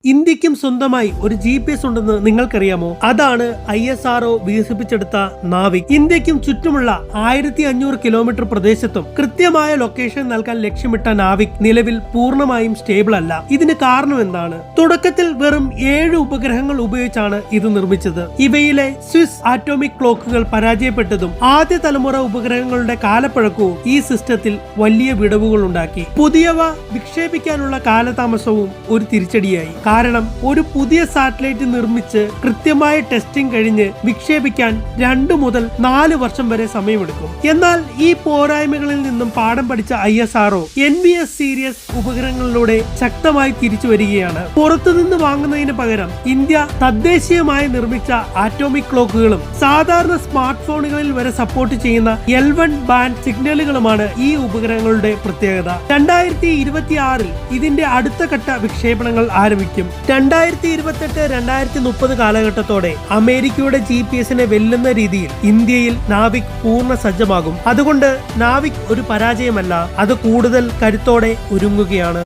ഇന്ത്യക്കും സ്വന്തമായി ഒരു GPS ഉണ്ടെന്ന് നിങ്ങൾക്കറിയാമോ? അതാണ് ISRO വികസിപ്പിച്ചെടുത്ത നാവിക്. ഇന്ത്യക്കും ചുറ്റുമുള്ള 1500 കിലോമീറ്റർ പ്രദേശത്തും കൃത്യമായ ലൊക്കേഷൻ നൽകാൻ ലക്ഷ്യമിട്ട നാവിക് നിലവിൽ പൂർണ്ണമായും സ്റ്റേബിൾ അല്ല. ഇതിന് കാരണം എന്താണ്? തുടക്കത്തിൽ വെറും 7 ഉപഗ്രഹങ്ങൾ ഉപയോഗിച്ചാണ് ഇത് നിർമ്മിച്ചത്. ഇവയിലെ സ്വിസ് ആറ്റോമിക് ക്ലോക്കുകൾ പരാജയപ്പെട്ടതും ആദ്യ തലമുറ ഉപഗ്രഹങ്ങളുടെ കാലപ്പഴക്കവും ഈ സിസ്റ്റത്തിൽ വലിയ വിടവുകൾ ഉണ്ടാക്കി. പുതിയവ വിക്ഷേപിക്കാനുള്ള കാലതാമസവും ഒരു തിരിച്ചടിയായി. കാരണം ഒരു പുതിയ സാറ്റലൈറ്റ് നിർമ്മിച്ച് കൃത്യമായ ടെസ്റ്റിംഗ് കഴിഞ്ഞ് വിക്ഷേപിക്കാൻ 2 മുതൽ 4 വർഷം വരെ സമയമെടുക്കും. എന്നാൽ ഈ പോരായ്മകളിൽ നിന്നും പാഠം പഠിച്ച ISRO NVS സീരീസ് ഉപഗ്രഹങ്ങളിലൂടെ ശക്തമായി തിരിച്ചു വരികയാണ്. പുറത്തുനിന്ന് വാങ്ങുന്നതിന് പകരം ഇന്ത്യ തദ്ദേശീയമായി നിർമ്മിച്ച ആറ്റോമിക് ക്ലോക്കുകളും സാധാരണ സ്മാർട്ട് ഫോണുകളിൽ വരെ സപ്പോർട്ട് ചെയ്യുന്ന L1 ബാൻഡ് സിഗ്നലുകളുമാണ് ഈ ഉപഗ്രഹങ്ങളുടെ പ്രത്യേകത. 2026-ൽ ഇതിന്റെ അടുത്ത ഘട്ട വിക്ഷേപണങ്ങൾ ആരംഭിക്കും. 2028-2030 കാലഘട്ടത്തോടെ അമേരിക്കയുടെ GPS-നെ വെല്ലുന്ന രീതിയിൽ ഇന്ത്യയിൽ നാവിക് പൂർണ്ണ സജ്ജമാകും. അതുകൊണ്ട് നാവിക് ഒരു പരാജയമല്ല, അത് കൂടുതൽ കരുത്തോടെ ഒരുങ്ങുകയാണ്.